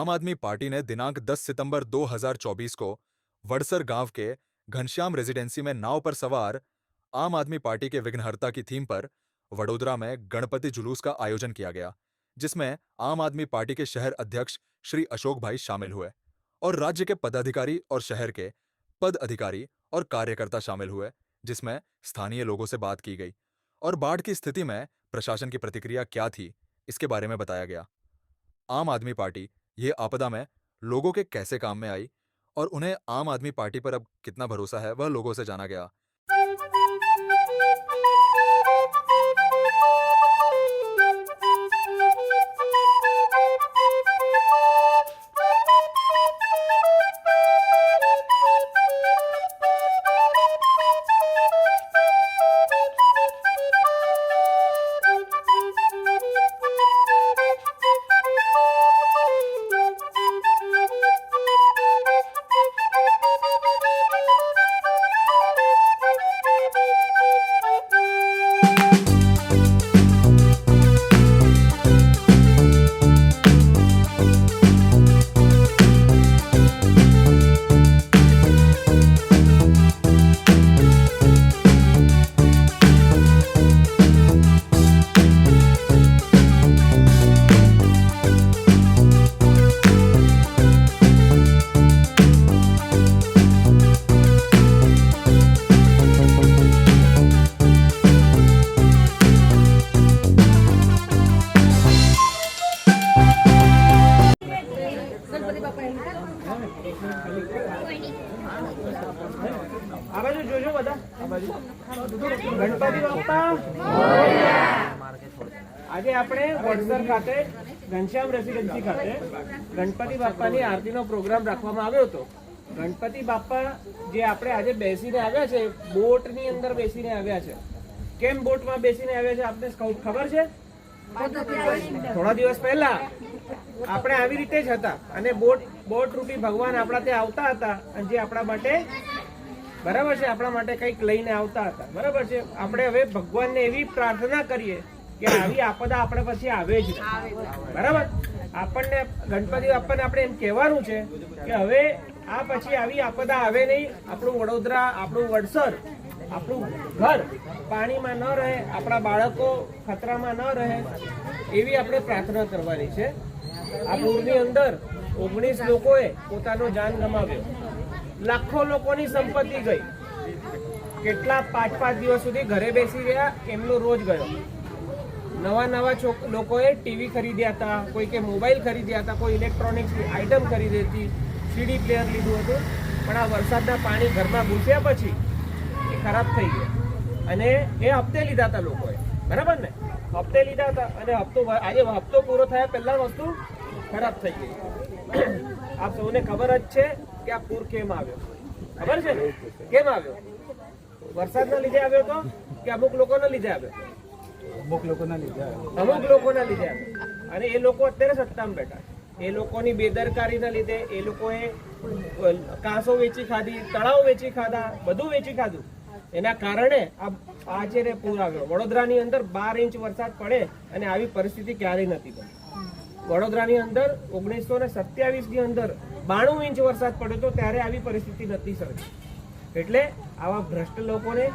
आम आदमी पार्टी ने दिनांक 10 सितंबर 2024 को वड़सर गांव के घनश्याम रेजिडेंसी में नाव पर सवार आम आदमी पार्टी के विघ्नहर्ता की थीम पर वडोदरा में गणपति जुलूस का आयोजन किया गया, जिसमें आम आदमी पार्टी के शहर अध्यक्ष श्री अशोक भाई शामिल हुए और राज्य के पदाधिकारी और शहर के पद अधिकारी और कार्यकर्ता शामिल हुए, जिसमें स्थानीय लोगों से बात की गई और बाढ़ की स्थिति में प्रशासन की प्रतिक्रिया क्या थी, इसके बारे में बताया गया। आम आदमी पार्टी ये आपदा में लोगों के कैसे काम में आई और उन्हें आम आदमी पार्टी पर अब कितना भरोसा है, वह लोगों से जाना गया। गणपति बाप्पा આજે આપણે વડસર ખાતે ઘનશ્યામ રેસિડેન્સી ખાતે ગણપતિ બાપ્પાની આરતીનો પ્રોગ્રામ રાખવામાં આવ્યો હતો। ગણપતિ બાપ્પા જે આપણે આજે બેસીને આવ્યા છે, બોટની અંદર બેસીને આવ્યા છે। કેમ બોટમાં બેસીને આવ્યા છે આપને ખબર છે? થોડા દિવસ પહેલા આપણે આવી રીતે જ હતા અને બોટ રૂપી ભગવાન આપણા ત્યાં આવતા હતા અને જે આપણા માટે બરાબર છે, આપણા માટે કંઈક લઈને આવતા હતા, બરાબર છે। આપણે હવે ભગવાનને એવી પ્રાર્થના કરીએ કે આવી આપદા આપણે પછી આવે જ નહીં, બરાબર। આપણને ગણપતિ બાપ્પાને આપણે એમ કહેવાનું છે કે હવે આ પછી આવી આપદા આવે નહીં, આપણું વડોદરા, આપણું વડસર, આપણું ઘર પાણીમાં ન રહે, આપણા બાળકો ખતરામાં ન રહે, એવી આપણે પ્રાર્થના કરવાની છે। આ પૂરની અંદર 19 લોકોએ પોતાનો જાન ગમાવ્યો, લાખો લોકોની સંપત્તિ ગઈ, કેટલા 5-5 દિવસ સુધી ઘરે બેસી રહ્યા, એમનો રોજ ગયો। નવા લોકોએ ટીવી ખરીદ્યા હતા, કોઈ કે મોબાઈલ ખરીદ્યા હતા, કોઈ ઇલેક્ટ્રોનિક્સ આઇટમ ખરીદી હતી, સીડી પ્લેયર લીધું હતું, પણ આ વરસાદના પાણી ઘરમાં ઘૂસ્યા પછી એ ખરાબ થઈ ગયા અને એ હપ્તે લીધા હતા લોકોએ, બરાબર ને? હપ્તે લીધા હતા અને આજે હપ્તો પૂરો થયા પહેલા વસ્તુ ખરાબ થઈ ગઈ। આપ સૌને ખબર જ છે કે આ પૂર કેમ આવ્યો, ખબર છે ને? કેમ આવ્યો? વરસાદના લીધે આવ્યો તો કે અમુક લોકોના લીધે આવ્યો? અમુક લોકોના લીધે આવ્યો અને એ લોકો અત્યારે સત્તામાં બેઠા, એ લોકોની બેદરકારીના લીધે એ લોકોએ કાંસો વેચી ખાધી, તળાવ વેચી ખાધા, બધું વેચી ખાધું, એના કારણે આજે પૂર આવ્યો। વડોદરાની અંદર 12 ઇંચ વરસાદ પડે અને આવી પરિસ્થિતિ ક્યારેય નથી બની। વડોદરાની અંદર 1927 ની અંદર 92 ઇંચ વરસાદ પડ્યો તો ત્યારે આવી પરિસ્થિતિ નથી સર્જાઈ। એટલે આવા ભ્રષ્ટ લોકોને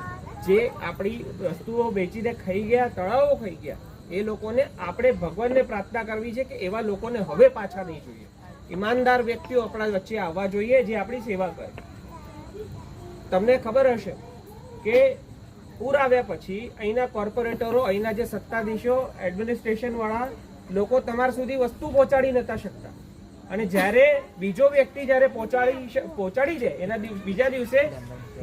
જે આપણી વસ્તુઓ વેચીને ખાઈ ગયા, તળાવો ખાઈ ગયા, એ લોકોને આપણે ભગવાનને પ્રાર્થના કરવી છે કે એવા લોકોને હવે પાછા નહીં જોઈએ। ઈમાનદાર વ્યક્તિઓ આપણા વચ્ચે આવવા જોઈએ જે આપણી સેવા કરે। તમને ખબર હશે કે પૂર આવ્યા પછી અહીંના કોર્પોરેટરો, અહીંના જે સત્તાધીશો, એડમિનિસ્ટ્રેશન વાળા લોકો તમારા સુધી વસ્તુ પહોંચાડી નતા શકતા અને જ્યારે બીજો વ્યક્તિ જ્યારે પહોંચાડી જાય એના બીજા દિવસે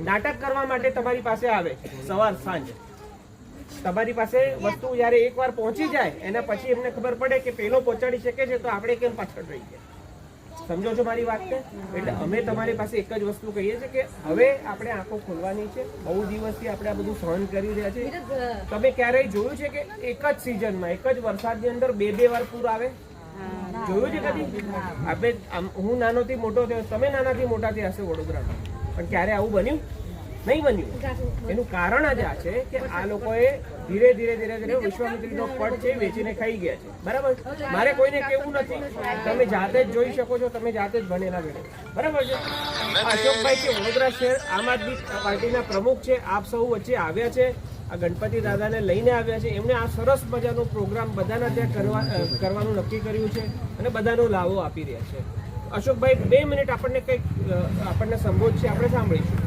નાટક કરવા માટે તમારી પાસે આવે, સવાર સાંજ તમારી પાસે વસ્તુ જ્યારે એકવાર પહોંચી જાય એના પછી એમને ખબર પડે કે પેલો પહોંચાડી શકે છે તો આપણે કેમ પાછળ રહી ગયા। સમજો છો મારી વાત? એટલે અમે તમારી પાસે એક જ વસ્તુ કહીએ છીએ કે હવે આપણે આંખો ખોલવાની છે। બહુ દિવસથી આપણે આ બધું સહન કરી રહ્યા છે। તમે ક્યારેય જોયું છે કે એક જ સિઝનમાં, એક જ વરસાદની અંદર 2-2 વાર પૂર આવે? જોયું છે કદી? આપણે હું નાનોથી મોટો થયો, તમે નાનાથી મોટા થયા હશે વડોદરામાં, પણ ક્યારે આવું બન્યું? નહીં બન્યું. એનું કારણ જ આ છે કે આ લોકોએ ધીરે ધીરે વિશ્વામિત્રીનો પડ છે વેચીને ખાઈ ગયા છે. બરાબર. મારે કોઈને કેવું નથી, તમે જાતે જ જોઈ શકો છો, તમે જાતે જ ભણેલા ગણે. બરાબર છે. અશોકભાઈ છે વડોદરા શહેર આમ આદમી પાર્ટીના પ્રમુખ છે, આપ સૌ વચ્ચે આવ્યા છે, આ ગણપતિ દાદાને લઈને આવ્યા છે. એમને આ સરસ મજાનો પ્રોગ્રામ બધાના ત્યાં કરવાનું નક્કી કર્યું છે અને બધાનો લાભો આપી રહ્યા છે. અશોકભાઈ 2 મિનિટ આપણને કંઈક આપણને સંબોધશે, આપણે સાંભળીશું.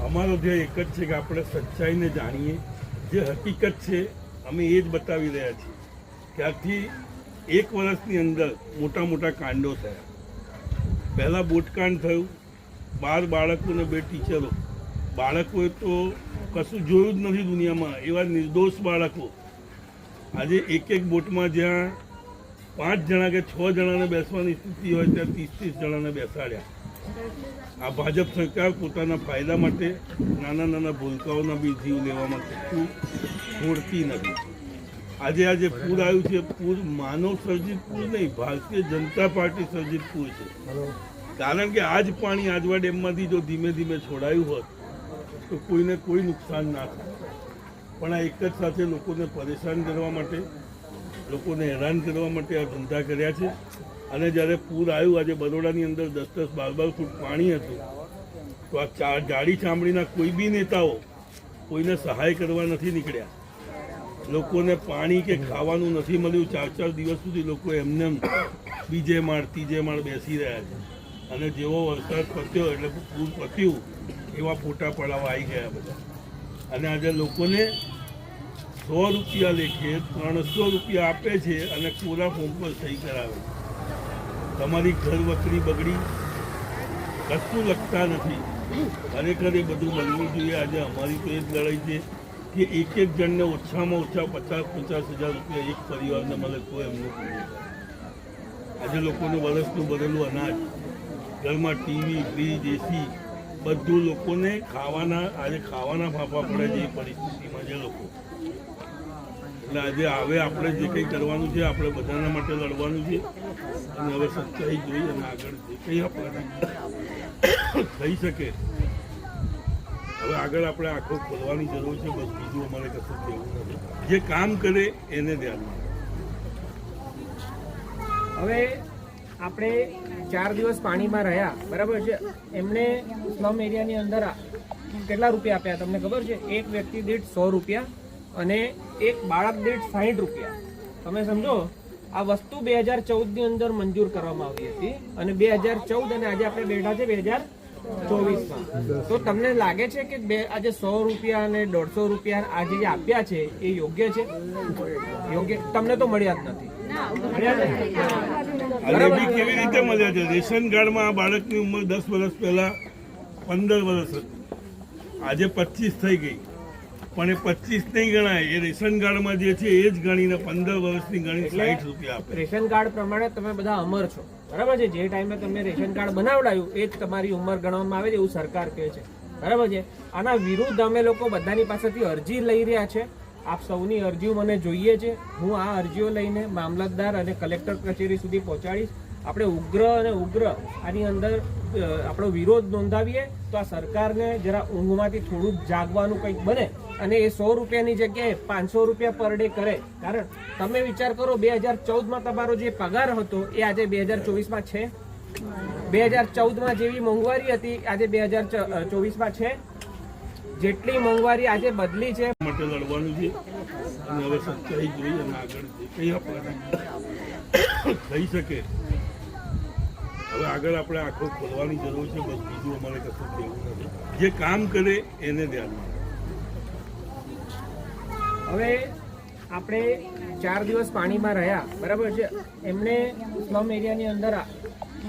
અમારો ધ્યેય એક જ છે કે આપણે સચ્ચાઈને જાણીએ, જે હકીકત છે અમે એ જ બતાવી રહ્યા છીએ. ત્યારથી 1 વર્ષની અંદર મોટા મોટા કાંડો થયા. પહેલાં બોટકાંડ થયું, 12 બાળકો ને 2 ટીચરો. બાળકોએ તો કશું જોયું જ નથી દુનિયામાં, એવા નિર્દોષ બાળકો. આજે એક બોટમાં જ્યાં 5 જણા કે 6 જણાને બેસવાની સ્થિતિ હોય ત્યાં 30 જણાને બેસાડ્યા. આ ભાજપ સરકાર પોતાના ફાયદા માટે નાના ભૂલકાઓના બી જીવ લેવા માટે છોડતી નથી. આજે પૂર આવ્યું છે, પૂર માનવ સર્જિત પૂર નહીં, ભારતીય જનતા પાર્ટી સર્જિત પૂર છે. કારણ કે આ જ પાણી આજવા ડેમમાંથી જો ધીમે ધીમે છોડાયું હોત તો કોઈને કોઈ નુકસાન ના થાય. પણ આ એક જ સાથે લોકોને પરેશાન કરવા માટે, લોકોને હેરાન કરવા માટે આ ધંધા કર્યા છે. અને જ્યારે પૂર આવ્યું, આજે બરોડાની અંદર 10-10, 12-12 ફૂટ પાણી હતું, તો આ જાડી ચામડીના કોઈ બી નેતાઓ કોઈને સહાય કરવા નથી નીકળ્યા. લોકોને પાણી કે ખાવાનું નથી મળ્યું. 4-4 દિવસ સુધી લોકો એમને બીજે માળ ત્રીજે માળ બેસી રહ્યા છે. અને જેવો વરસાદ પત્યો એટલે પૂર પત્યું એવા ફોટા પડાવવા આવી ગયા બધા. અને આજે લોકોને 100 રૂપિયા લેખે 300 રૂપિયા આપે છે અને કોરા ફોર્મ પર સહી કરાવે છે. તમારી ઘર વકરી બગડી, કશું લખતા નથી. ખરેખર એ બધું બનવું જોઈએ. આજે અમારી તો એ જ લડાઈ છે કે એક જણને ઓછામાં ઓછા 50-50 હજાર રૂપિયા એક પરિવારને મળે તો એમનું પૂરું થાય. આજે લોકોનું વરસનું ભરેલું અનાજ, ઘરમાં ટીવી, ફ્રીજ, એસી બધું લોકોને ખાવાના ફાંફા પડે છે એ પરિસ્થિતિમાં છે લોકો. એટલે આજે હવે આપણે જે કંઈ કરવાનું છે, આપણે બધાના માટે લડવાનું છે. અને હવે સચ્ચાઈ જોઈ અને આગળ જે કંઈ આપણે થઈ શકે, હવે આગળ આપણે આંખો ખોલવાની જરૂર છે. બસ બીજું અમારે કશું કહેવું નથી. જે કામ કરે એને ધ્યાનમાં. હવે આપણે 4 દિવસ પાણીમાં રહ્યા, બરાબર છે. એમને સ્લમ એરિયાની અંદર કેટલા રૂપિયા આપ્યા તમને ખબર છે? એક વ્યક્તિ દીઠ 100 રૂપિયા અને એક બાળક દીઠ 60 રૂપિયા. તમે સમજો, આ વસ્તુ 2014 ની અંદર મંજૂર કરવામાં આવી હતી અને 2014 અને આજે આપણે બેઠા છે 2024માં. તો તમને લાગે છે કે આજે 100 રૂપિયા અને 150 રૂપિયા આજે જે આપ્યા છે એ યોગ્ય છે? યોગ્ય તમને તો મળ્યા જ નથી. અને બી કેવી રીતે મળ્યા છે? રેશન કાર્ડમાં આ બાળકની ઉંમર 10 વર્ષ પહેલા 15 વર્ષ હતી, આજે 25 થઈ ગઈ. પણ એ 25 નહીં ગણાય, એ રેશન કાર્ડમાં જે છે એ જ ગણીને 15 વર્ષની ગણી 60 રૂપિયા આપે. રેશન કાર્ડ પ્રમાણે તમે બધા અમર છો, બરાબર છે. જે ટાઈમે તમે રેશન કાર્ડ બનાવડાયું એ જ તમારી ઉંમર ગણવામાં આવે છે એવું સરકાર કહે છે, બરાબર છે. આના વિરુદ્ધ અમે લોકો બધાની પાસેથી અરજી લઈ રહ્યા છે. આપ સૌની અરજીઓ મને જોઈએ છે. હું આ અરજીઓ લઈને મામલતદાર અને કલેક્ટર કચેરી સુધી પહોંચાડીશ. આપણે ઉગ્ર આની અંદર આપણો વિરોધ નોંધાવીએ તો આ સરકારને જરા ઊંઘમાંથી થોડુંક જાગવાનું કંઈક બને અને એ 100 રૂપિયાની જગ્યાએ 500 રૂપિયા પર ડે કરે. કારણ તમે વિચાર કરો, 2014માં તમારો જે પગાર હતો એ આજે 2024માં છે? 2014માં જેવી મોંઘવારી હતી આજે 2024માં છે? જેટલી મોંઘવારી આજે બદલી છે માટે લડવાનું છે. અને હવે સચ્ચાઈ જોઈ અને આગળ જે કંઈ આપણે થઈ શકે, હવે આગળ આપણે આંખો ખોલવાની જરૂર છે. બસ બીજું અમારે કશું કહેવું નથી. જે કામ કરે એને ધ્યાનમાં. હવે આપણે 4 દિવસ પાણીમાં રહ્યા, બરાબર છે. એમને સ્લમ એરિયાની અંદર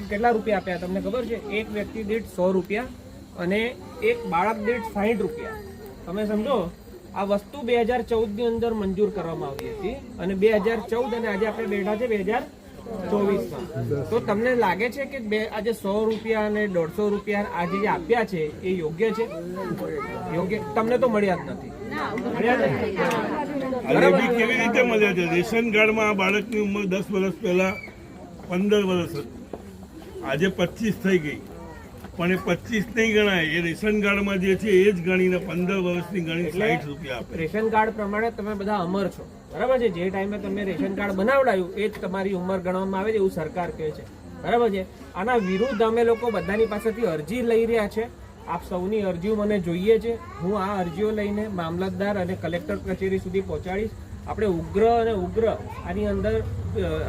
કેટલા રૂપિયા આપ્યા તમને ખબર છે? એક વ્યક્તિ દીઠ 100 રૂપિયા અને એક બાળક દીઠ 60 રૂપિયા. તમે સમજો, આ વસ્તુ 2014 ની અંદર મંજૂર કરવામાં આવી હતી અને 2014 અને આજે આપણે બેઠા છે 2024માં. તો તમને લાગે છે કે આજે 100 રૂપિયા અને 150 રૂપિયા આજે જે આપ્યા છે એ યોગ્ય છે? યોગ્ય તમને તો મળ્યા જ નથી. અને બી કેવી રીતે મળ્યા છે? રેશન કાર્ડમાં આ બાળકની ઉંમર 10 વર્ષ પહેલા 15 વર્ષ હતી, આજે 25 થઈ ગઈ. પણ એ 25 નહીં ગણાય, એ રેશન કાર્ડમાં જે છે એ જ ગણીને 15 વર્ષની ગણી 60 રૂપિયા આપે. રેશન કાર્ડ પ્રમાણે તમે બધા અમર છો, બરાબર છે. જે ટાઈમે તમે રેશન કાર્ડ બનાવડાયું એ જ તમારી ઉંમર ગણવામાં આવે છે એવું સરકાર કહે છે, બરાબર છે. આના વિરુદ્ધ અમે લોકો બધાની પાસેથી અરજી લઈ રહ્યા છે. આપ સૌની અરજીઓ મને જોઈએ છે. હું આ અરજીઓ લઈને મામલતદાર અને કલેક્ટર કચેરી સુધી પહોંચાડીશ. આપણે ઉગ્ર અને ઉગ્ર આની અંદર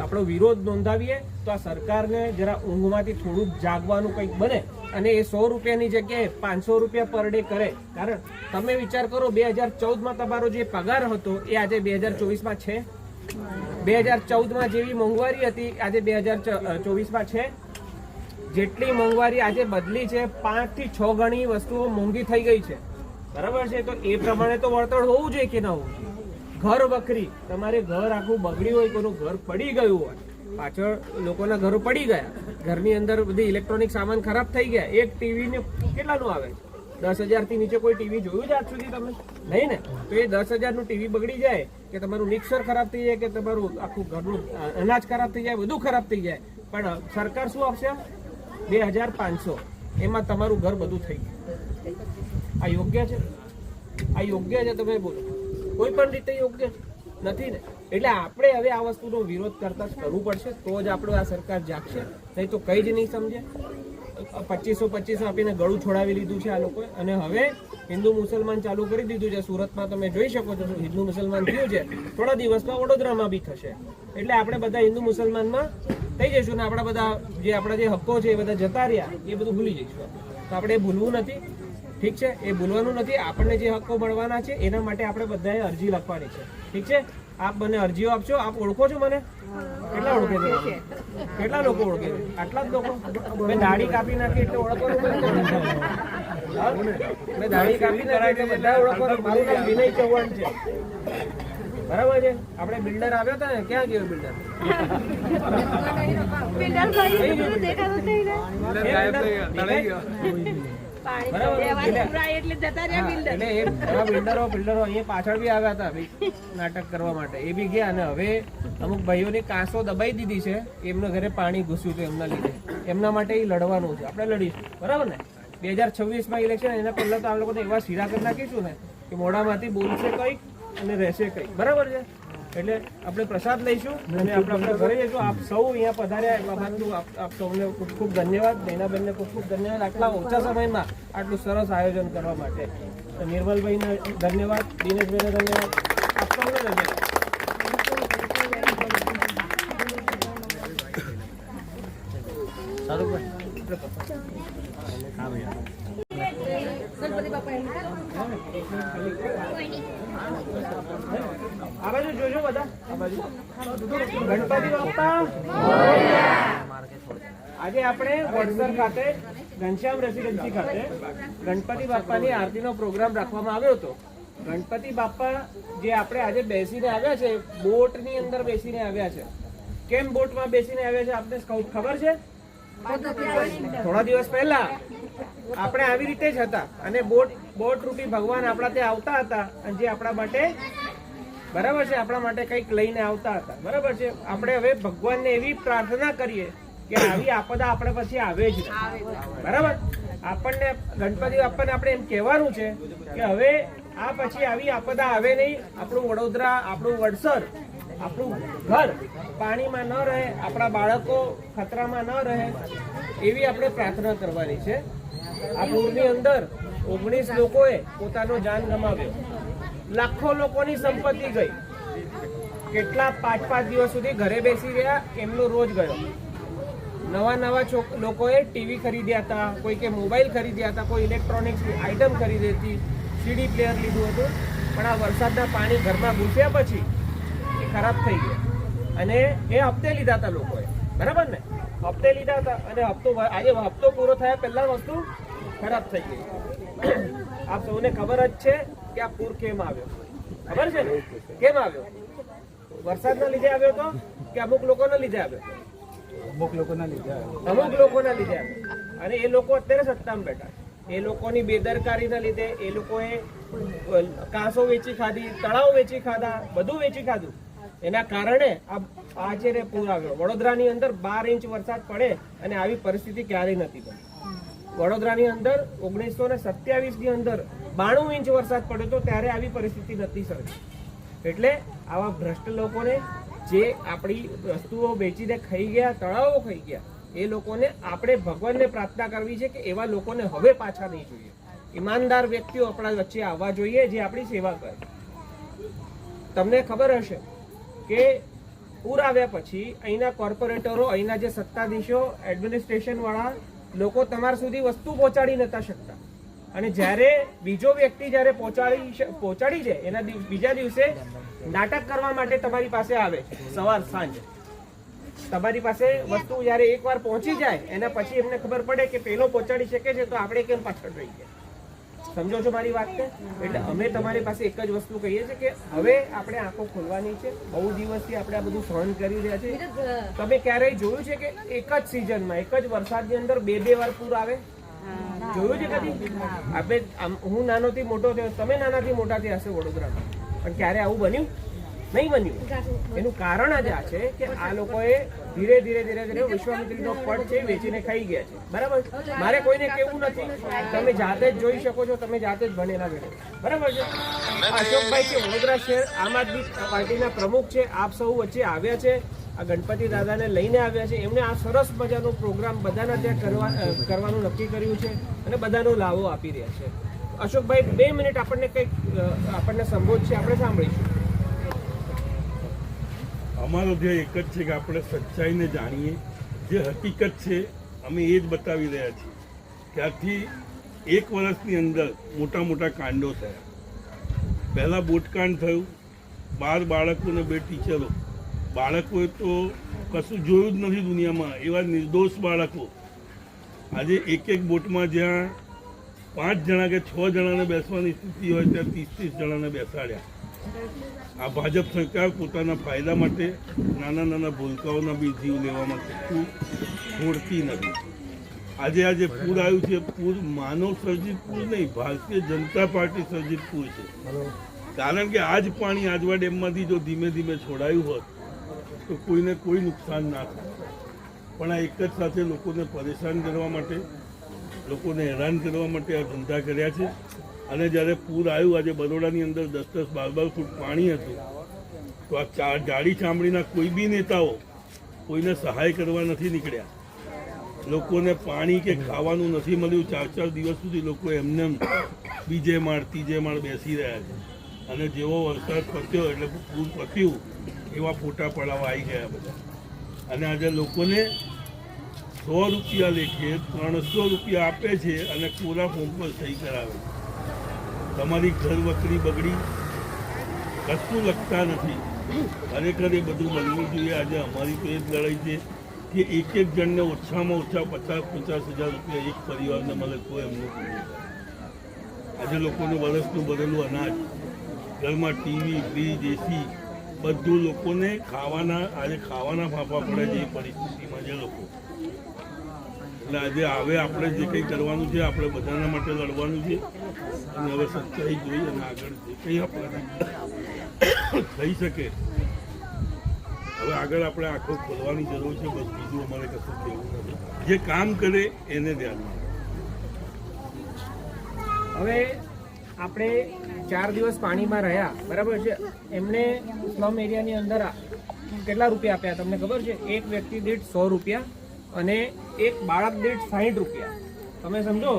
આપણો વિરોધ નોંધાવીએ તો આ સરકારને જરા ઊંઘમાંથી થોડુંક જાગવાનું કંઈક બને અને એ 100 રૂપિયાની જગ્યાએ 500 રૂપિયા પર ડે કરે. કારણ તમે વિચાર કરો, 2014માં તમારો જે પગાર હતો એ આજે 2024માં છે. 2014માં જેવી મોંઘવારી હતી આજે 2024માં છે. જેટલી મોંઘવારી આજે બદલી છે 5 થી 6 ગણી વસ્તુઓ મોંઘી થઈ ગઈ છે, બરાબર છે. તો એ પ્રમાણે તો વળતર હોવું જોઈએ કે ન હોવું જોઈએ. ઘર વખરી, તમારે ઘર આખું બગડ્યું હોય, કોઈનું ઘર પડી ગયું હોય, પાછળ લોકોના ઘરો પડી ગયા, ઘરની અંદર બધી ઇલેક્ટ્રોનિક સામાન ખરાબ થઈ ગયા. એક ટીવી ને કેટલાનું આવે? 10,000 થી નીચે કોઈ ટીવી જોયું છે આજ સુધી તમે? નહીં ને. તો એ 10,000 નું ટીવી બગડી જાય કે તમારું મિક્સર ખરાબ થઈ જાય કે તમારું આખું ઘરનું અનાજ ખરાબ થઈ જાય, બધું ખરાબ થઈ જાય, પણ સરકાર શું આપશે? 2,500. એમાં તમારું ઘર બધું થઈ ગયું. આ યોગ્ય છે? આ યોગ્ય છે? તમે બોલો. કોઈ પણ રીતે યોગ્ય નથી ને. એટલે આપણે હવે આ વસ્તુનો વિરોધ કરતા જ કરવું પડશે, તો જ આપણું આ સરકાર જાગશે, નહીં તો કઈ જ નહીં સમજે. 2500 આપીને ગળું છોડાવી લીધું છે આ લોકોએ, અને હવે હિન્દુ મુસલમાન ચાલુ કરી દીધું છે. સુરતમાં તમે જોઈ શકો છો હિન્દુ મુસલમાન થયું છે, થોડા દિવસમાં વડોદરામાં બી થશે. એટલે આપણે બધા હિન્દુ મુસલમાનમાં થઈ જઈશું ને આપણા બધા આપણા જે હક્કો છે એ બધા જતા રહ્યા, એ બધું ભૂલી જઈશું. તો આપણે એ ભૂલવું નથી, ઠીક છે? એ ભૂલવાનું નથી. આપણને જે હક્કો મળવાના છે એના માટે આપણે બધાએ અરજી લખવાની છે, ઠીક છે? આપ મને અરજીઓ આપશો. આપ ઓળખો છો મને? કેટલા ઓળખે છે? કેટલા લોકો ઓળખે છે? આટલા જ લોકો? મેં દાઢી કાપી નાખી એટલે ઓળખવાનું? મેં દાઢી કાપી નાખી એટલે બધા ઓળખવાનું? મારું નામ વિનય ચૌહાણ છે, બરાબર છે. આપણે બિલ્ડર આવ્યો હતા ને, ક્યાં ગયો બિલ્ડર? બિલ્ડરો અહીંયા પાછળ બી આવ્યા હતા નાટક કરવા માટે, એ બી ગયા. અને હવે અમુક ભાઈઓની કાંસો દબાઈ દીધી છે, એમના ઘરે પાણી ઘૂસ્યું હતું એમના લીધે. એમના માટે એ લડવાનું છે, આપણે લડીશું, બરાબર ને. 2026માં ઇલેક્શન, એના પહેલા તો આ લોકોને એવા શીરા કરી નાખીશું ને કે મોઢામાંથી બોલશે કંઈક અને રહેશે કંઈક, બરાબર છે. એટલે આપણે પ્રસાદ લઈશું અને આપણે ઘરે જઈશું. આપ સૌ અહીંયા પધાર્યા એ બાબતનું આપ સૌને ખૂબ ખૂબ ધન્યવાદ. નૈનાબેનને ખૂબ ખૂબ ધન્યવાદ આટલા ઓછા સમયમાં આટલું સરસ આયોજન કરવા માટે. નિર્મલભાઈને ધન્યવાદ, દિનેશભાઈને ધન્યવાદ, આપ સૌને ધન્યવાદ. આ બાજુ જોજો બધા, આ બાજુ. ગણપતિ બાપ્પા. આજે આપણે વડસર ખાતે ઘનશ્યામ રેસિડેન્સી ખાતે ગણપતિ બાપ્પાની આરતીનો પ્રોગ્રામ રાખવામાં આવ્યો હતો. ગણપતિ બાપ્પા જે આપણે આજે બેસીને આવ્યા છે, બોટની અંદર બેસીને આવ્યા છે. કેમ બોટમાં બેસીને આવ્યા છે આપને ખબર છે? થોડા દિવસ પહેલા આપણે આવી રીતે જ હતા અને બોટ રૂપી ભગવાન આપણા ત્યાં આવતા હતા અને જે આપણા માટે, બરાબર છે, આપણા માટે કંઈક લઈને આવતા હતા, બરાબર છે. આપણે હવે ભગવાનને એવી પ્રાર્થના કરીએ કે આવી આપદા આપણે પછી આવે જ નહીં, બરાબર. આપણને ગણપતિ બાપ્પાને આપણે એમ કહેવાનું છે કે હવે આ પછી આવી આપદા આવે નહીં. આપણું વડોદરા, આપણું વડસર, આપણું ઘર પાણીમાં ન રહે, આપણા બાળકો ખતરામાં ન રહે, એવી આપણે પ્રાર્થના કરવાની છે. આ પૂરની અંદર 19 લોકોએ પોતાનો જાન ગમાવ્યો, લાખો લોકોની સંપત્તિ ગઈ, કેટલા 5-5 દિવસ સુધી ઘરે બેસી રહ્યા, એમનો રોજ ગયો. નવા લોકોએ ટીવી ખરીદ્યા હતા, કોઈ કે મોબાઈલ ખરીદ્યા હતા, કોઈ ઇલેક્ટ્રોનિક્સ આઇટમ ખરીદી હતી, સીડી પ્લેયર લીધું હતું. પણ આ વરસાદના પાણી ઘરમાં ઘૂસ્યા પછી એ ખરાબ થઈ ગયા અને એ હપ્તે લીધા હતા લોકોએ, બરાબર ને. હપ્તે લીધા હતા અને આજે હપ્તો પૂરો થયા પહેલા વસ્તુ ખરાબ થઈ ગઈ. આપ સૌને ખબર જ છે કે આ પૂર કેમ આવ્યો, ખબર છે ને કેમ આવ્યો? વરસાદના લીધે આવ્યો તો કે અમુક લોકોના લીધે આવ્યો? અમુક લોકોના લીધે આવ્યો. અને એ લોકો અત્યારે સત્તામાં બેઠા. એ લોકોની બેદરકારીના લીધે એ લોકોએ કાંસો વેચી ખાધી, તળાવ વેચી ખાધા, બધું વેચી ખાધું. એના કારણે આજે પૂર આવ્યો. વડોદરાની અંદર 12 ઇંચ વરસાદ પડે અને આવી પરિસ્થિતિ ક્યારેય નથી બની. વડોદરાની અંદર 1927 ની અંદર 92 ઇંચ વરસાદ પડ્યો હતો, ત્યારે આવી પરિસ્થિતિ નથી સર્જાઈ. એટલે આવા ભ્રષ્ટ લોકોને, જે આપણી વસ્તુઓ વેચીને ખાઈ ગયા, તળાવો ખાઈ ગયા, એ લોકોને આપણે ભગવાનને પ્રાર્થના કરવી છે કે એવા લોકોને હવે પાછા નહીં જોઈએ. ઈમાનદાર વ્યક્તિઓ આપણા વચ્ચે આવવા જોઈએ, જે આપણી સેવા કરે. તમને ખબર હશે કે પૂર આવ્યા પછી અહીંના કોર્પોરેટરો, અહીંના જે સત્તાધીશો, એડમિનિસ્ટ્રેશન વાળા લોકો તમારા સુધી વસ્તુ પહોંચાડી નતા શકતા, અને જ્યારે બીજો વ્યક્તિ જ્યારે પહોંચાડી જાય એના બીજા દિવસે નાટક કરવા માટે તમારી પાસે આવે, સવાર સાંજ તમારી પાસે વસ્તુ જ્યારે એકવાર પહોંચી જાય એના પછી એમને ખબર પડે કે પેલો પહોંચાડી શકે છે તો આપણે કેમ પાછળ રહી ગયા. સમજો છો મારી વાત છે? એટલે અમે તમારી પાસે એક જ વસ્તુ કહીએ છીએ કે હવે આપણે આંખો ખોલવાની છે. બહુ દિવસથી આપણે આ બધું સહન કરી રહ્યા છીએ. તમે ક્યારેય જોયું છે કે એક જ સિઝનમાં, એક જ વરસાદની અંદર બે વાર પૂર આવે? જોયું છે કદી? આપણે હું નાનોથી મોટો થયો, તમે નાનાથી મોટા થયા હશે વડોદરામાં, પણ ક્યારે આવું બન્યું? નહીં બન્યું. એનું કારણ જ આ છે કે આ લોકોએ ધીરે ધીરે વિશ્વામિત્રીનો પટ છે વેચીને ખાઈ ગયા છે. બરાબર? મારે કોઈને કેવું નથી, તમે જાતે જ જોઈ શકો છો, તમે જાતે જ ભણેલા ગણેલા. બરાબર છે? અશોકભાઈ કે વડોદરા શહેર આમ આદમી પાર્ટીના પ્રમુખ છે, આપ સૌ વચ્ચે આવ્યા છે, આ ગણપતિ દાદાને લઈને આવ્યા છે. એમણે આ સરસ મજાનો પ્રોગ્રામ બધાના ત્યાં કરવાનું નક્કી કર્યું છે અને બધાનો લાવો આપી રહ્યા છે. અશોકભાઈ 2 મિનિટ આપણને કંઈક આપણને સંબોધશે, આપણે સાંભળીશું. અમારો ધ્યેય એક જ છે કે આપણે સચ્ચાઈને જાણીએ, જે હકીકત છે અમે એ જ બતાવી રહ્યા છીએ. ત્યારથી 1 વર્ષની અંદર મોટા મોટા કાંડો થયા. પહેલાં બોટકાંડ થયું, 12 બાળકો ને 2 ટીચરો. બાળકોએ તો કશું જોયું જ નથી દુનિયામાં, એવા નિર્દોષ બાળકો. આજે એક બોટમાં જ્યાં 5 જણા કે 6 જણાને બેસવાની સ્થિતિ હોય ત્યાં 30 જણાને બેસાડ્યા. આ ભાજપ સરકાર પોતાના ફાયદા માટે નાના ભૂલકાઓના બી જીવ લેવામાં છોડતી નથી. આજે પૂર આવ્યું છે, પૂર માનવ સર્જિત પૂર નહીં, ભારતીય જનતા પાર્ટી સર્જિત પૂર છે. કારણ કે આ જ પાણી આજવા ડેમમાંથી જો ધીમે ધીમે છોડાયું હોત તો કોઈને કોઈ નુકસાન ના થાય. પણ આ એક જ સાથે લોકોને પરેશાન કરવા માટે, લોકોને હેરાન કરવા માટે આ ધંધા કર્યા છે. અને જ્યારે પૂર આવ્યું, આજે બરોડાની અંદર 10-10, 12-12 ફૂટ પાણી હતું, તો આ જાડી ચામડીના કોઈ બી નેતાઓ કોઈને સહાય કરવા નથી નીકળ્યા. લોકોને પાણી કે ખાવાનું નથી મળ્યું. 4-4 દિવસ સુધી લોકો એમને બીજે માળ ત્રીજે માળ બેસી રહ્યા છે. અને જેવો વરસાદ પત્યો એટલે પૂર પત્યું એવા ફોટા પડાવવા આવી ગયા બધા. અને આજે લોકોને 100 રૂપિયા લેખે 300 રૂપિયા આપે છે અને કોરા ફોર્મ પર સહી કરાવે. તમારી ઘર વકરી બગડી, કશું લખતા નથી. ખરેખર એ બધું બનવું જોઈએ. આજે અમારી તો એ જ લડાઈ છે કે એક જણને ઓછામાં ઓછા 50-50 હજાર રૂપિયા એક પરિવારને મળે તો એમનું પૂરું થાય. આજે લોકોનું વરસનું બદલું અનાજ, ઘરમાં ટીવી, ફ્રીજ, એસી બધું લોકોને ખાવાના ફાંફા પડે છે એ પરિસ્થિતિમાં જે લોકો. એટલે આજે હવે આપણે જે કંઈ કરવાનું છે, આપણે બધાના માટે લડવાનું છે. અને હવે સચ્ચાઈ જોઈ અને આગળ જે કંઈ આપણે થઈ શકે, હવે આગળ આપણે આંખો ખોલવાની જરૂર છે. બસ બીજું અમારે કશું કહેવું નથી. જે કામ કરે એને ધ્યાનમાં. હવે આપણે 4 દિવસ પાણીમાં રહ્યા, બરાબર છે? એમને સ્લમ એરિયાની અંદર કેટલા રૂપિયા આપ્યા તમને ખબર છે? એક વ્યક્તિ દીઠ 100 રૂપિયા અને એક બાળક દીઠ 60 રૂપિયા. તમે સમજો,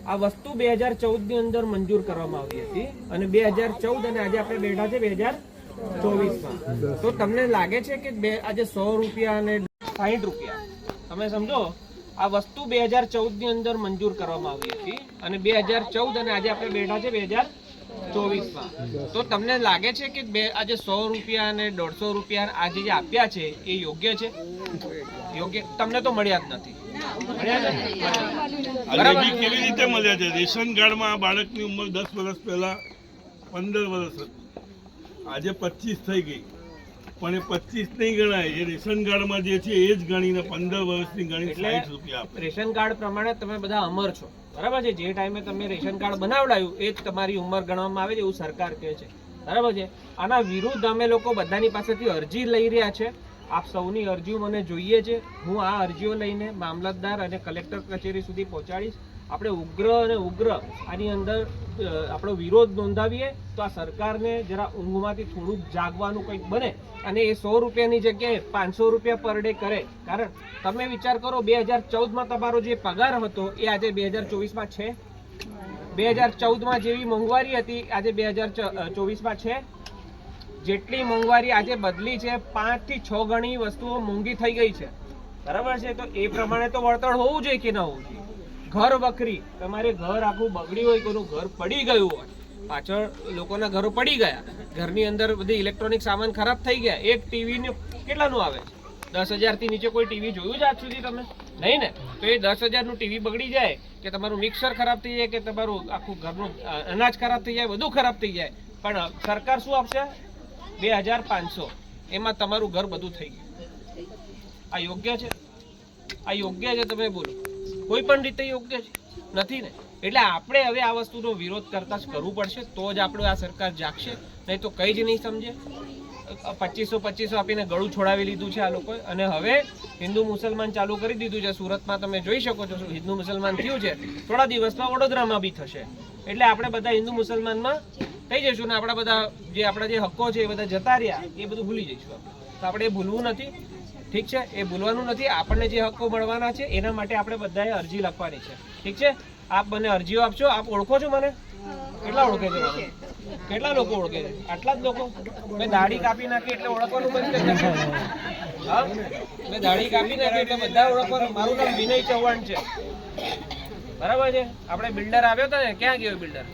આ વસ્તુ 2014ની અંદર મંજૂર કરવામાં આવી હતી અને 2014 અને આજે આપણે બેઠા છે 2024માં. તો તમને લાગે છે કે આજે 100 રૂપિયા અને 60 રૂપિયા, તમે સમજો, આ વસ્તુ 2014ની અંદર મંજૂર કરવામાં આવી હતી અને 2014 અને આજે આપણે બેઠા છે 2024માં. તો તમને લાગે છે કે આજે 100 રૂપિયા અને 150 રૂપિયા આજે જે આપ્યા છે એ યોગ્ય છે? યોગ્ય તમને તો મળ્યા જ નથી. કેવી રીતે મળ્યા છે? રેશન કાર્ડમાં આ બાળકની ઉંમર 10 વર્ષ પહેલા 15 વર્ષ હતી, આજે 25 થઈ ગઈ. પણ એ 25 નહીં ગણાય, એ રેશન કાર્ડમાં જે છે એ જ ગણીને 15 વર્ષની ગણી 60 રૂપિયા આપે. રેશન કાર્ડ પ્રમાણે તમે બધા અમર છો, બરાબર છે? જે ટાઈમે તમે રેશન કાર્ડ બનાવડાયું એ જ તમારી ઉંમર ગણવામાં આવે છે એવું સરકાર કહે છે, બરાબર છે? આના વિરુદ્ધ અમે લોકો બધાની પાસેથી અરજી લઈ રહ્યા છે. આપ સૌની અરજીઓ મને જોઈએ છે. હું આ અરજીઓ લઈને મામલતદાર અને કલેક્ટર કચેરી સુધી પહોંચાડીશ આપણે ઉગ્ર અને ઉગ્ર આની અંદર આપણો વિરોધ નોંધાવીએ તો આ સરકારને જરા ઊંઘમાંથી થોડુંક જાગવાનું કંઈક બને અને એ 100 રૂપિયાની જગ્યાએ 500 રૂપિયા પર ડે કરે. કારણ તમે વિચાર કરો 2014માં તમારો જે પગાર હતો એ આજે 2024માં છે. 2014માં જેવી મોંઘવારી હતી આજે 2024માં છે. જેટલી મોંઘવારી આજે બદલી છે 5 થી 6 ગણી વસ્તુઓ મોંઘી થઈ ગઈ છે. બરાબર છે. તો એ પ્રમાણે તો વળતર હોવું જોઈએ કે ન હોવું જોઈએ. ઘર વખરી તમારે ઘર આખું બગડ્યું હોય, કોઈનું ઘર પડી ગયું હોય, પાછળ લોકોના ઘરો પડી ગયા, ઘરની અંદર બધી ઇલેક્ટ્રોનિક સામાન ખરાબ થઈ ગયા, એક ટીવી ને કેટલાનું આવે છે? 10,000 થી નીચે કોઈ ટીવી જોયું છે આજ સુધી તમે? નહીં ને. તો એ 10,000 નું ટીવી બગડી જાય કે તમારું મિક્સર ખરાબ થઈ જાય કે તમારું આખું ઘરનું અનાજ ખરાબ થઈ જાય, બધું ખરાબ થઈ જાય, પણ સરકાર શું આપશે? 2,500. એમાં તમારું ઘર બધું થઈ ગયું. આ યોગ્ય છે? આ યોગ્ય છે? તમે બોલો. કોઈ પણ રીતે યોગ્ય છે? નથી ને. એટલે આપણે હવે આ વસ્તુનો વિરોધ કરતા જ કરવું પડશે, તો જ આપણે આ સરકાર જાગશે, નહીં તો કંઈ જ નહીં સમજે. 2500 આપીને ગળું છોડાવી લીધું છે આ લોકોએ અને હવે હિન્દુ મુસલમાન ચાલુ કરી દીધું છે. સુરતમાં તમે જોઈ શકો છો હિન્દુ મુસલમાન થયું છે. થોડા દિવસમાં વડોદરામાં બી થશે. એટલે આપણે બધા હિન્દુ મુસલમાનમાં થઈ જઈશું ને આપણા જે હક્કો છે એ બધા જતા રહ્યા એ બધું ભૂલી જઈશું આપણે. તો આપણે એ ભૂલવું નથી. ઠીક છે, એ ભૂલવાનું નથી. આપણને જે હક્કો મળવાના છે એના માટે આપણે બધાએ અરજી લખવાની છે. ઠીક છે, આપ મને અરજીઓ આપશો. આપ ઓળખો છો મને? કેટલા ઓળખે છે મને? કેટલા લોકો ઓળખે છે? આટલા જ લોકો? મેં દાઢી કાપી નાખી એટલે ઓળખવાનું બંધ કરી નાખ્યું? હા, મેં દાઢી કાપી નાખી એટલે બધા ઓળખવાનું. મારું નામ વિનય ચૌહાણ છે. બરાબર છે. આપણે બિલ્ડર આવ્યો હતો ને, ક્યાં ગયો બિલ્ડર?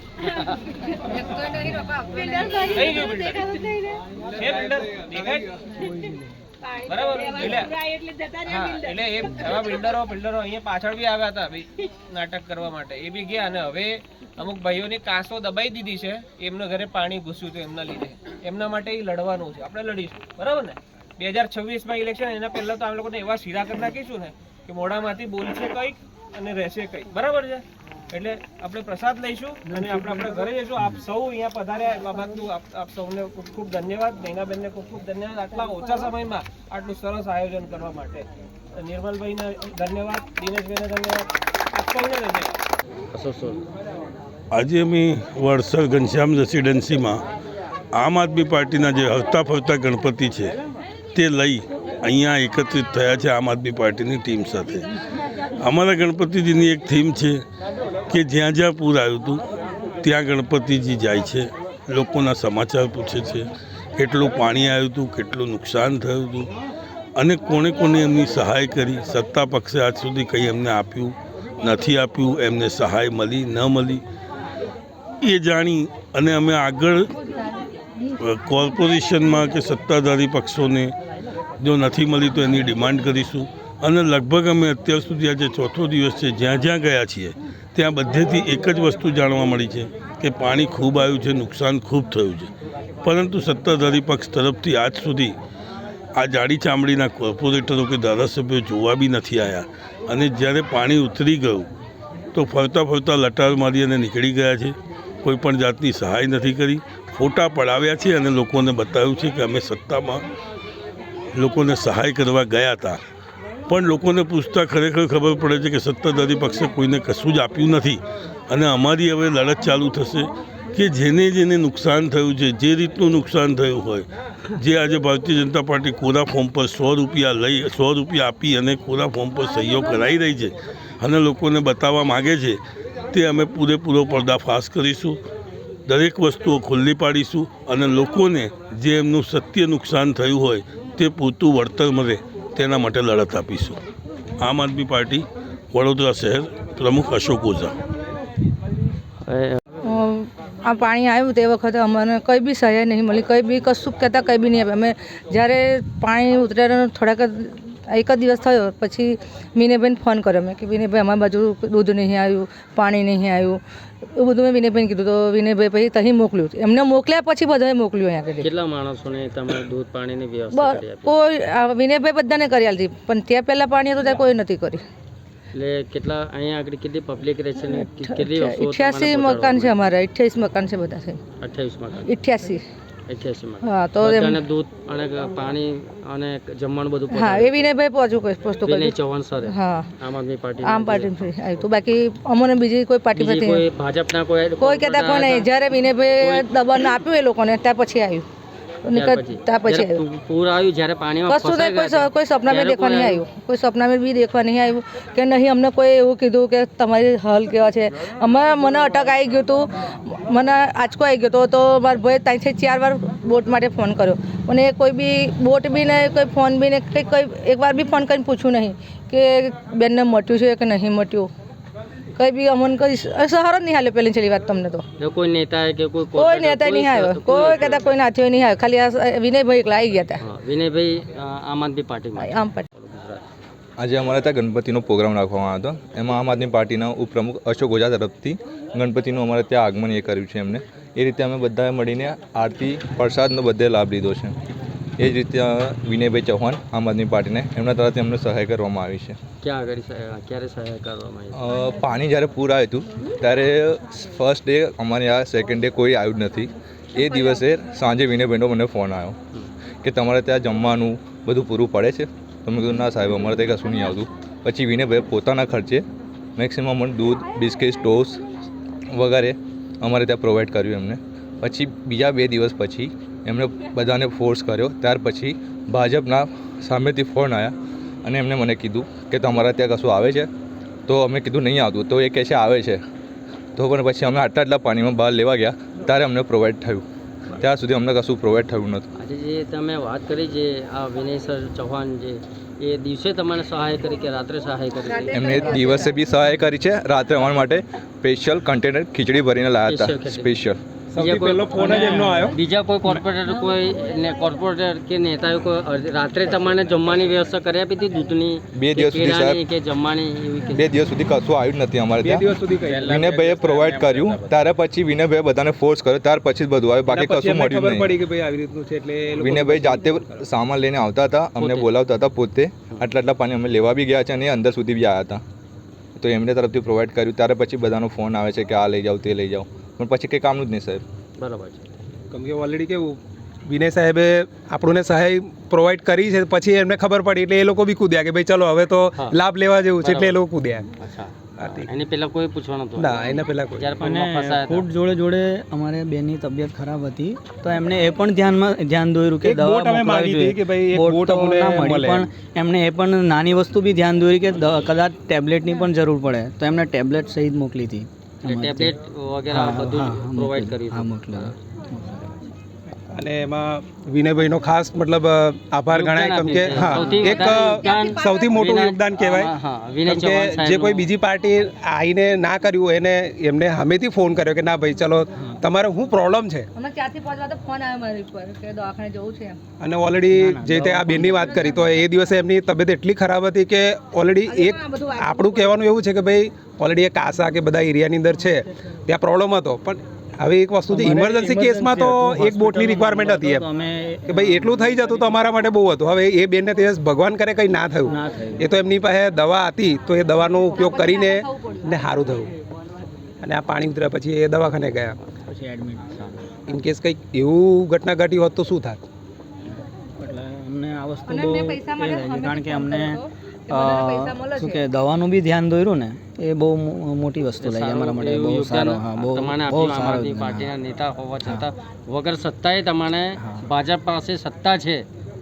કઈ ગયો બિલ્ડર? છે બિલ્ડર? દેખાય? બરાબર. એટલે એ એવા બિલ્ડરો અહીંયા પાછળ બી આવ્યા હતા નાટક કરવા માટે. એ બી ગયા અને હવે અમુક ભાઈઓની કાસો દબાઈ દીધી છે. એમના ઘરે પાણી ઘૂસ્યું હતું એમના લીધે. એમના માટે એ લડવાનું છે. આપણે લડીશું. બરાબર ને. 2026માં ઇલેક્શન, એના પહેલા તો આ લોકોને એવા શીરા કરી નાખીશું ને કે મોઢામાંથી બોલશે કંઈક અને રહેશે કંઈક. બરાબર છે. એટલે આપણે પ્રસાદ લઈશું અને આપણે ઘરે જઈશું. આપ સૌ અહીંયા પધાર્યા એ બાબતનું આપ સૌને ખૂબ ખૂબ ધન્યવાદ. નૈનાબેનને ખૂબ ખૂબ ધન્યવાદ આટલા ઓછા સમયમાં આટલું સરસ આયોજન કરવા માટે. નિર્મલભાઈને ધન્યવાદ, દિનેશભાઈને ધન્યવાદ, આપ સૌને ધન્યવાદ. આજે અમે વડસર ઘનશ્યામ રેસિડેન્સીમાં આમ આદમી પાર્ટીના જે હરતા ફરતા ગણપતિ છે તે લઈ અહીંયા એકત્રિત થયા છે આમ આદમી પાર્ટીની ટીમ સાથે. અમારા ગણપતિજીની એક થીમ છે કે જ્યાં જ્યાં પૂર આવ્યું હતું ત્યાં ગણપતિજી જાય છે, લોકોના સમાચાર પૂછે છે, કેટલું પાણી આવ્યું હતું, કેટલું નુકસાન થયું હતું અને કોણે કોને એમની સહાય કરી. સત્તા પક્ષે આજ સુધી કંઈ એમને આપ્યું નથી આપ્યું, એમને સહાય મળી ન મળી એ જાણી અને અમે આગળ કોર્પોરેશનમાં કે સત્તાધારી પક્ષોને જો નથી મળી તો એની ડિમાન્ડ કરીશું. અને લગભગ અમે અત્યાર સુધી આજે ચોથો દિવસ છે, જ્યાં જ્યાં ગયા છીએ ત્યાં બધેથી એક જ વસ્તુ જાણવા મળી છે કે પાણી ખૂબ આવ્યું છે, નુકસાન ખૂબ થયું છે, પરંતુ સત્તાધારી પક્ષ તરફથી આજ સુધી આ જાડી ચામડીના કોર્પોરેટરો કે ધારાસભ્યો જોવા બી નથી આવ્યા. અને જ્યારે પાણી ઉતરી ગયું તો ફરતા ફરતા લટાર મારી અને નીકળી ગયા છે. કોઈ પણ જાતની સહાય નથી કરી. ફોટા પડાવ્યા છે અને લોકોને બતાવ્યું છે કે અમે સત્તામાં લોકોને સહાય કરવા ગયા હતા, પણ લોકોને પૂછતા ખરેખર ખબર પડે છે કે સત્તાધારી પક્ષે કોઈને કશું જ આપ્યું નથી. અને અમારી હવે લડત ચાલુ થશે કે જેને જેને નુકસાન થયું છે, જે રીતનું નુકસાન થયું હોય, જે આજે ભારતીય જનતા પાર્ટી કોરા ફોર્મ પર 100 રૂપિયા આપી અને કોરા ફોર્મ પર સહીઓ કરાવી રહી છે અને લોકોને બતાવવા માગે છે, તે અમે પૂરેપૂરો પર્દાફાશ કરીશું. દરેક વસ્તુઓ ખુલ્લી પાડીશું અને લોકોને જે એમનું સત્ય નુકસાન થયું હોય તે પૂરતું વળતર મળે તેના માટે લડત આપીશું. આમ આદમી પાર્ટી વડોદરા શહેર પ્રમુખ અશોક ઓઝા. આ પાણી આવ્યું તે વખતે અમને કંઈ બી સહાય નહીં મળી, કંઈ બી કશું કહેતા કંઈ બી નહીં આપે. અમે જ્યારે પાણી ઉતર્યાનો થોડાક એક જ દિવસ થયો પછી વિનયભાઈને ફોન કર્યો મેં કે વિનયભાઈ અમારી બાજુ દૂધ નહીં આવ્યું, પાણી નહીં આવ્યું, એવું બધું મેં વિનયભાઈને કીધું. તો વિનયભાઈ પછી ત્યાં મોકલ્યું. એમને મોકલ્યા પછી બધાએ મોકલ્યું અહીંયા આગળ. કેટલા માણસોને તમે દૂધ પાણીની વ્યવસ્થા કરી આપી? કોઈ વિનયભાઈ બધાને કરી આલતી, પણ ત્યાં પહેલાં પાણી હતું ત્યાં કોઈ નથી કરી. એટલે કેટલા અહીંયા આગળ કેટલી પબ્લિક રહે છે ને કેટલી 88 મકાન છે અમારા. 28 મકાન છે બધા છે. 28 મકાન. 88 88 હા તો એમ બધાને દૂધ અને પાણી અને જમવાનું બધું હા એ વિનયભાઈ પહોંચતું વિનય કર્યું. ચૌહાણ સરે હા આમ આદમી પાર્ટી આમ પાર્ટી આવ્યું હતું, બાકી અમને બીજી કોઈ પાર્ટી બીજી પરથી કોઈ ભાજપના કોઈ કહેતા કોઈ નહીં. જ્યારે વિનયભાઈએ દબાણ આપ્યું એ લોકોને ત્યાં પછી આવ્યું. ત્યાર પછી ત્યાં પછી જ્યારે આવ્યું. પૂર આવ્યું જ્યારે પાણીમાં કશું ફસાઈ નહીં, ગયા કોઈ સપના મેં ત્યારે દેખવા કોઈ નહીં આવ્યું. કોઈ સપના મેં બી દેખવા નહીં આવ્યું કે નહીં અમને કોઈ એવું કીધું કે તમારી હાલ કેવા છે. મને અટક આવી ગયું હતું, મને આંચકો આવી ગયો હતો, તો મારા ભાઈ 3-4 વાર બોટ માટે ફોન કર્યો. મને કોઈ બી બોટ બી નહીં, કોઈ ફોન બી નહીં, કોઈ એકવાર બી ફોન કરીને પૂછ્યું નહીં કે બેનને મટ્યું છે કે નહીં મટ્યું. કંઈ બી અમને કોઈ સહારો જ નહીં હાલે. પહેલી છેલ્લી વાત તમને તો જો કોઈ નેતા કે કોઈ નેતા નહીં આવ્યો, કોઈ કહેતા કોઈ નાથીઓ નહીં આવ્યો. ખાલી આ વિનયભાઈ એકલા આવી ગયા હતા. હા, વિનયભાઈ આમ આદમી પાર્ટીમાં આમ પાર્ટી આજે અમારે ત્યાં ગણપતિનો પ્રોગ્રામ રાખવામાં આવ્યો હતો. એમાં આમ આદમી પાર્ટીના ઉપપ્રમુખ અશોક ઓઝા તરફથી ગણપતિનું અમારે ત્યાં આગમન એ કર્યું છે એમને. એ રીતે અમે બધાએ મળીને આરતી પ્રસાદનો બધે લાભ લીધો છે. એ જ રીતે વિનયભાઈ ચૌહાણ આમ આદમી પાર્ટીને એમના તરફથી અમને સહાય કરવામાં આવી છે. ક્યાં આગળ ક્યારે સહાય કરવામાં આવી? પાણી જ્યારે પૂર આવ્યું હતું ત્યારે ફર્સ્ટ ડે અમારે આ સેકન્ડ ડે કોઈ આવ્યું જ નથી. એ દિવસે સાંજે વિનયભાઈનો મને ફોન આવ્યો કે તમારે ત્યાં જમવાનું બધું પૂરું પડે છે. તો મેં કીધું ના સાહેબ અમારે ત્યાં કશું નહીં આવતું. પછી વિનયભાઈ પોતાના ખર્ચે મેક્સિમમ મને દૂધ, બિસ્કિટ, ટોસ્ટ વગેરે અમારે ત્યાં પ્રોવાઈડ કર્યું એમને. પછી બીજા 2 દિવસ પછી એમણે બધાને ફોર્સ કર્યો. ત્યાર પછી ભાજપના સામેથી ફોન આવ્યા અને એમણે મને કીધું કે તમારા ત્યાં કશું આવે છે? તો અમે કીધું નહીં આવતું. તો એ કહે છે આવે છે. તો પણ પછી અમે આટલા પાણીમાં બહાર લેવા ગયા ત્યારે અમને પ્રોવાઈડ થયું. ત્યાર સુધી અમને કશું પ્રોવાઈડ થયું નહોતું. આજે જે તમે વાત કરી જે આ વિનય સર ચૌહાણ જે એ દિવસે તમને સહાય કરી કે રાત્રે સહાય કરી? એમને દિવસે બી સહાય કરી છે, રાત્રે અમારા માટે સ્પેશિયલ કન્ટેનર ખીચડી ભરીને લાવ્યા હતા. સ્પેશિયલ બીજા કોઈ કોર્પોરેટર કે નેતાઓ કોઈ રાત્રે તમને જમવાની વ્યવસ્થા કરી આપી હતી દૂધની 2 દિવસ સુધી કેળાની કે જમવાની એવી કે 2 દિવસ સુધી કશું આવ્યું જ નથી અમારે ત્યાં. વિનયભાઈએ પ્રોવાઈડ કર્યું ત્યારે પછી વિનયભાઈએ બધાને ફોર્સ કર્યો ત્યાર પછી જ બધું આવ્યું. બાકી કશું મળ્યું નહીં. વિનયભાઈ જાતે સામાન લઈને આવતા હતા, અમને બોલાવતા હતા પોતે. આટલા પાણી અમે લેવા બી ગયા છે અને અંદર સુધી બી આવ્યા હતા. તો એમને તરફથી પ્રોવાઈડ કર્યું. ત્યારે પછી બધાનો ફોન આવે છે કે આ લઈ જાઓ તે લઈ જાઓ, પણ પછી કંઈ કામનું જ નહીં સાહેબ. બરાબર છે. કેમ કે ઓલરેડી કેવું વિનય સાહેબે આપણને સહાય પ્રોવાઈડ કરી છે, પછી એમને ખબર પડી એટલે એ લોકો બી કૂદ્યા કે ભાઈ ચલો હવે તો લાભ લેવા જેવું છે, એટલે એ લોકો કૂદ્યા. અચ્છા, એની પહેલા કોઈ પૂછવાનું હતું? ના, એના પહેલા કોઈ. જ્યારે પૂરમાં ફસાયા હતા. ફૂડ જોડે જોડે અમારે બેનની તબિયત ખરાબ હતી, તો એમને એ પણ ધ્યાન દોર્યું કે એક દવા બોટ અમે મોકલાવી માંગી હતી કે ભાઈ એક બોટ બોટ તો અમને ના મળી, મળે. પણ એમને એ પણ નાની વસ્તુ બી ધ્યાન દોરી કે કદાચ ટેબ્લેટની પણ જરૂર પડે તો એમને ટેબ્લેટ સહિત મોકલી હતી. ટેબ્લેટ વગેરે બધું પ્રોવાઈડ કર્યું હા હતું. મોકલી. અને એમાં વિનયભાઈનો ખાસ મતલબ આભાર ગણાય. કેમ કે હા, એક સૌથી મોટું યોગદાન કહેવાય. વિનય કેમ ચૌહાણ કે જે સાહેબનું. કોઈ બીજી પાર્ટી આવીને ના કર્યું એને એમને સામેથી ફોન કર્યો કે ના ભાઈ ચલો તમારે શું પ્રોબ્લેમ છે. અમે 4 થી 5 વાર તો ફોન આવ્યો મારી પર કે દવાખાને જવું છે એમ. અને ઓલરેડી જે રીતે આ બેનની વાત કરી તો એ દિવસે એમની તબિયત એટલી ખરાબ હતી કે ઓલરેડી એક આપણું કહેવાનું એવું છે કે ભાઈ ઓલરેડી એક આશા કે બધા એરિયાની અંદર છે ત્યાં પ્રોબ્લેમ હતો, પણ હવે એક વસ્તુ છે ઇમરજન્સી કેસમાં તો એક બોટની રિક્વાયરમેન્ટ હતી એમ અમે કે ભાઈ એટલું થઈ જતું તો અમારા માટે બહુ હતું. હવે એ બેનને તે ભગવાન કરે કંઈ ના થયું, એ તો એમની પાસે દવા હતી તો એ દવાનો ઉપયોગ કરીને ને સારું થયું. અને આ પાણી ઉતર્યા પછી એ દવાખાને ગયા. પછી એડમિટ ઇન કેસ કંઈક એવું ઘટના ઘટી હોત તો શું થાત? એટલે અમને આ વસ્તુ અને બહુ મેં પૈસા માટે એ લાગી, કારણ કે ફોન અમને કર્યો હતો કે બધાને પૈસા મળે શું છે. કે દવાનું બી ધ્યાન દોર્યું ને એ બહુ મોટી વસ્તુ લાગી અમારા માટે. એવું બહુ યોગદાન સારો, હા બહુ તમારે બહુ આપ્યું. આમ સારો આદમી યોગદાન, પાર્ટીના હા. નેતા હોવા છતાં વગર સત્તાએ તમારે ભાજપ પાસે સત્તા છે,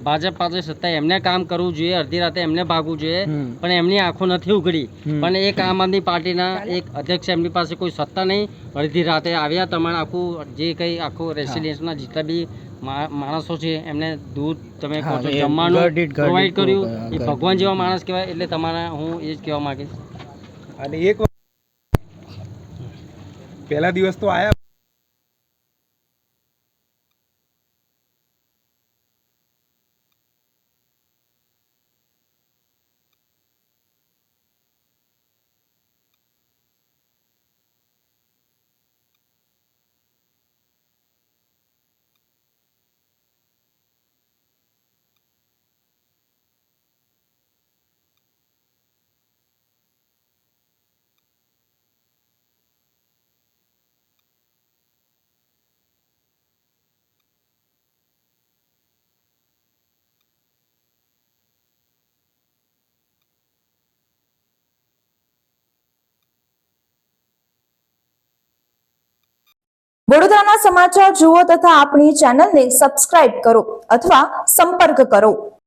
ભાજપ પાસે સત્તા, એમને કામ કરવું જોઈએ, અડધી રાતે એમને ભાગવું જોઈએ, પણ એમની આંખો નથી ઉઘડી. પણ એક આમ આદમી પાર્ટીના એક અધ્યક્ષ એમની પાસે કોઈ સત્તા નહીં, અડધી રાતે આવ્યા, તમારે આખું જે કંઈ આખું રેસિડેન્સના જેટલા બી માણસો છે એમને દૂધ તમે કહો છો હા, એ જમવાનું ઘર દીઠ પ્રોવાઈડ કર્યું. કોઈ, એ ભગવાન જેવા માણસ કહેવાય. એટલે તમારે હું એ જ કહેવા માંગીશ. અને એક પહેલા દિવસ તો આયા વડોદરાના સમાચાર જુઓ તથા આપણી ચેનલને સબસ્ક્રાઇબ કરો અથવા સંપર્ક કરો.